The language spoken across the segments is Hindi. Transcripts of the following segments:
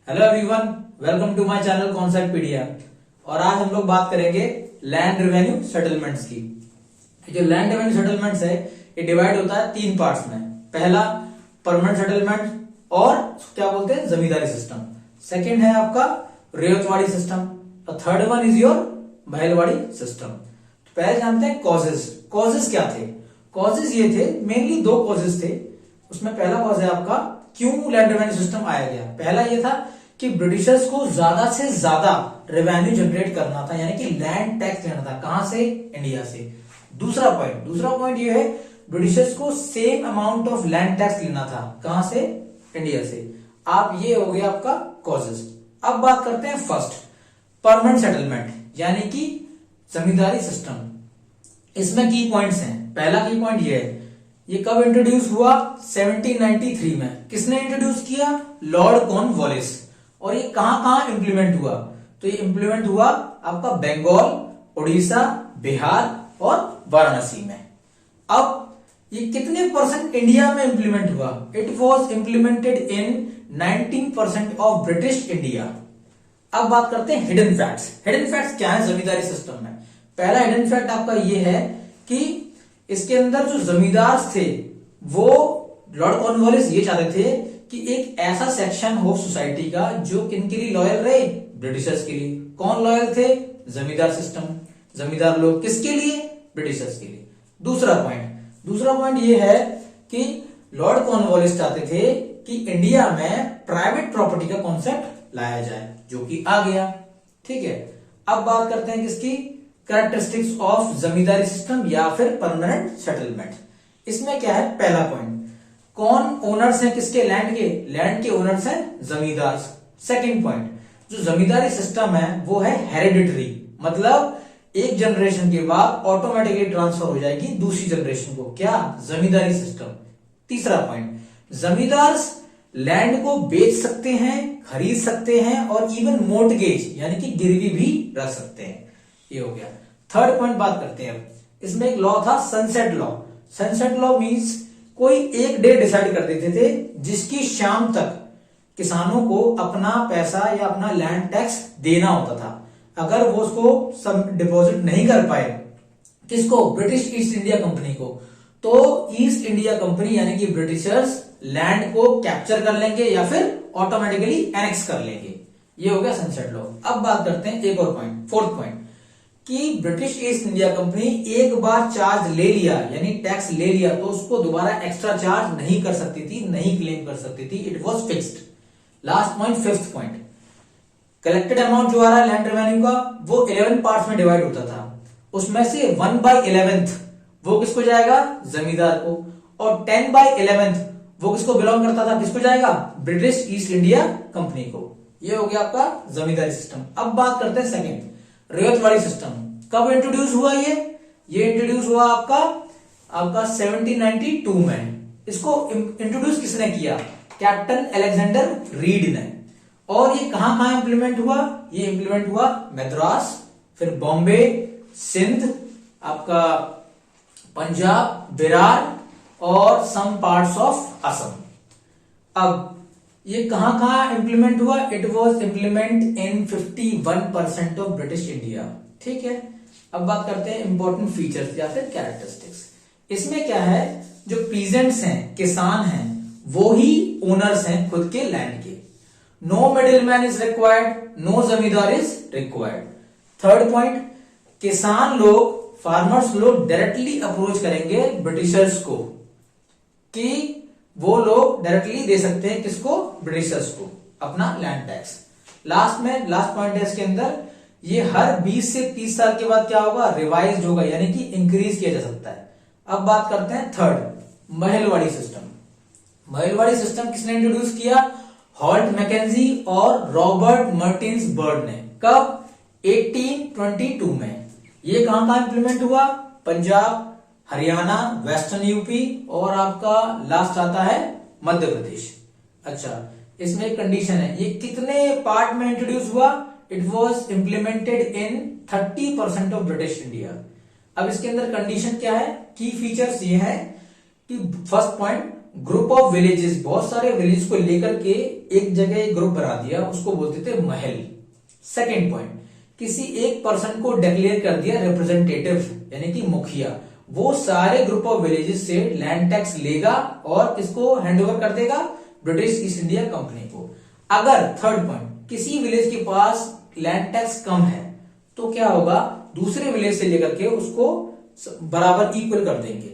Hello everyone, welcome to my channel Conceptpedia. और आज हम लोग बात करेंगे लैंड रेवेन्यू सेटलमेंट्स की। जो लैंड रेवेन्यू सेटलमेंट्स है ये डिवाइड होता है तीन पार्ट्स में। पहला परमानेंट सेटलमेंट और क्या बोलते हैं जमींदारी सिस्टम। सेकंड है आपका रेयतवाड़ी सिस्टम और third one is your Mahalwari system. तो पहले जानते हैं कॉजेज। कॉजेज क्या थे? कॉजेज ये थे, मेनली दो कॉजेज थे। उसमें पहला कॉज है आपका क्यों लैंड रेवेन्यू सिस्टम आया गया। पहला ये था कि ब्रिटिशर्स को ज्यादा से ज्यादा रेवेन्यू जनरेट करना था, यानी कि लैंड टैक्स लेना था। कहां से? इंडिया से। दूसरा पॉइंट ये है ब्रिटिशर्स को same amount of land tax लेना था। कहां से? इंडिया से। आप ये हो गया आपका कॉजेस। अब बात करते हैं फर्स्ट परमानेंट सेटलमेंट, यानी कि जमींदारी सिस्टम। इसमें की पॉइंट्स हैं। पहला की पॉइंट ये है, ये कब इंट्रोड्यूस हुआ? 1793 में। किसने इंट्रोड्यूस किया? Lord Cornwallis. और ये कहां कहां इंप्लीमेंट हुआ? तो ये इंप्लीमेंट हुआ आपका बंगाल, उड़ीसा, बिहार और वाराणसी में। अब ये कितने परसेंट इंडिया में इंप्लीमेंट हुआ? It was implemented in 19% of British India. अब बात करते हैं हिडन फैक्ट्स। हिडन फैक्ट्स क्या है जमींदारी सिस्टम में? पहला हिडन फैक्ट आपका ये है कि इसके अंदर जो जमींदार थे वो लॉर्ड कॉर्नवालिस ये चाहते थे कि एक ऐसा सेक्शन हो सोसाइटी का जो किनके लिए लॉयल रहे? ब्रिटिशर्स के लिए। कौन लॉयल थे? जमींदार सिस्टम, जमींदार लोग। किसके लिए? ब्रिटिशर्स के लिए। दूसरा पॉइंट ये है कि लॉर्ड कॉर्नवालिस चाहते थे कि इंडिया में प्राइवेट प्रॉपर्टी का कॉन्सेप्ट लाया जाए, जो कि आ गया। ठीक है, अब बात करते हैं किसकी? कैरेक्टरिस्टिक्स ऑफ जमींदारी सिस्टम या फिर परमानेंट सेटलमेंट। इसमें क्या है? पहला पॉइंट, कौन ओनर्स हैं किसके? लैंड के। लैंड के ओनर्स हैं जमींदार। सेकंड पॉइंट, जो जमींदारी सिस्टम है वो है हेरिडिटरी, मतलब एक जनरेशन के बाद ऑटोमेटिकली ट्रांसफर हो जाएगी दूसरी जनरेशन को। क्या? जमींदारी सिस्टम। तीसरा पॉइंट, जमींदार लैंड को बेच सकते हैं, खरीद सकते हैं और इवन मोर्टगेज यानी कि गिरवी भी रख सकते हैं। ये हो गया। थर्ड पॉइंट बात करते हैं। इसमें एक लॉ था sunset law. Sunset law means कोई एक डे डिसाइड कर देते थे जिसकी शाम तक किसानों को अपना पैसा या अपना लैंड टैक्स देना होता था। अगर वो उसको डिपॉजिट नहीं कर पाए, किसको? ब्रिटिश ईस्ट इंडिया कंपनी को, तो ईस्ट इंडिया कंपनी यानी कि ब्रिटिशर्स लैंड को कैप्चर कर लेंगे या फिर ऑटोमेटिकली एनेक्स कर लेंगे। ये हो गया सनसेट लॉ। अब बात करते हैं एक और पॉइंट, फोर्थ पॉइंट, कि ब्रिटिश ईस्ट इंडिया कंपनी एक बार चार्ज ले लिया यानी टैक्स ले लिया तो उसको दोबारा एक्स्ट्रा चार्ज नहीं कर सकती थी, नहीं क्लेम कर सकती थी। It was fixed. Last point, fifth point, collected amount जो आ रहा है लैंड रेवेन्यू का वो 11 पार्ट्स में डिवाइड होता था। उसमें से 1/11 वो किसको जाएगा? जमींदार को। और 10/11 वो किसको बिलोंग करता था? किसको जाएगा? ब्रिटिश ईस्ट इंडिया कंपनी को। ये हो गया आपका जमींदारी सिस्टम। अब बात करते हैं सेकेंड, रेयतवाड़ी सिस्टम। कब इंट्रोड्यूस हुआ ये इंट्रोड्यूस हुआ आपका 1792 में। इसको इंट्रोड्यूस किसने किया? कैप्टन अलेक्जेंडर रीड ने। और ये कहां कहां इंप्लीमेंट हुआ? ये इंप्लीमेंट हुआ मद्रास, फिर बॉम्बे, सिंध, आपका पंजाब, बिरार और सम पार्ट्स ऑफ असम। अब ये कहां कहां इंप्लीमेंट हुआ? It was implement in 51% of British India. ठीक है, अब बात करते हैं इंपॉर्टेंट फीचर्स या फिर कैरेक्टरिस्टिक्स। इसमें क्या है, जो पीजेंट्स हैं, किसान हैं, वो ही ओनर्स हैं खुद के लैंड के। No middle man is required, no zamindar is required. Third point, किसान लोग, फार्मर्स लोग डायरेक्टली अप्रोच करेंगे ब्रिटिशर्स को कि वो लोग डायरेक्टली दे सकते हैं किसको? ब्रिटिशर्स को अपना लैंड टैक्स। लास्ट पॉइंट है इसके अंदर, ये हर 20 से 30 साल के बाद क्या होगा? रिवाइज होगा, यानी कि इंक्रीज किया जा सकता है। अब बात करते हैं third, Mahalwari system. Mahalwari system किसने इंट्रोड्यूस किया? हॉल्ट मैकेंजी और रॉबर्ट मर्टिन्स बर्ड ने। कब? 1822 में। ये कहां कहां इंप्लीमेंट हुआ? पंजाब, हरियाणा, वेस्टर्न यूपी और आपका लास्ट आता है मध्य प्रदेश। अच्छा, इसमें एक कंडीशन है, ये कितने पार्ट में इंट्रोड्यूस हुआ? It was implemented in 30% of British India. अब इसके अंदर कंडीशन क्या है? की फीचर्स ये है कि first point, group of villages, बहुत सारे विलेज को लेकर के एक जगह एक ग्रुप बना दिया, उसको बोलते थे महल। सेकेंड पॉइंट, किसी एक पर्सन को डिक्लेयर कर दिया रिप्रेजेंटेटिव यानी कि मुखिया, वो सारे ग्रुप ऑफ विलेजेस से लैंड टैक्स लेगा और किसको हैंड ओवर कर देगा, ब्रिटिश ईस्ट इंडिया कंपनी को। अगर थर्ड पॉइंट, किसी विलेज के पास लैंड टैक्स कम है तो क्या होगा, दूसरे विलेज से लेकर के उसको बराबर इक्वल कर देंगे।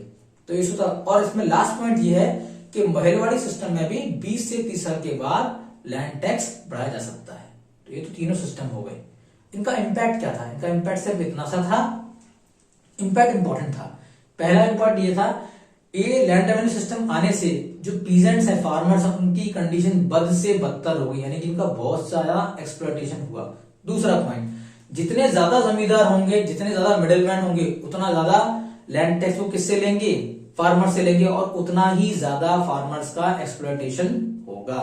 तो ये होता। और इसमें लास्ट पॉइंट ये है कि महलवाड़ी सिस्टम में भी 20 से 30 साल के बाद लैंड टैक्स बढ़ाया जा सकता है। तो ये तो तीनों सिस्टम हो गए। इनका इम्पैक्ट क्या था, इनका इम्पैक्ट सिर्फ इतना सा था, इम्पैक्ट इंपॉर्टेंट था। पहला इम्पैक्ट ये था, ये लैंड रेवेन्यू सिस्टम आने से जो पीजेंट्स है, फार्मर्स है, उनकी कंडीशन बद से बदतर हो गई, यानी कि इनका बहुत ज्यादा एक्सप्लॉयटेशन हुआ। दूसरा पॉइंट, जितने ज्यादा जमींदार होंगे, जितने ज्यादा मिडिलमैन होंगे, उतना ज्यादा लैंड टैक्स वो किससे लेंगे, फार्मर से लेंगे, और उतना ही ज्यादा फार्मर्स का एक्सप्लॉयटेशन होगा।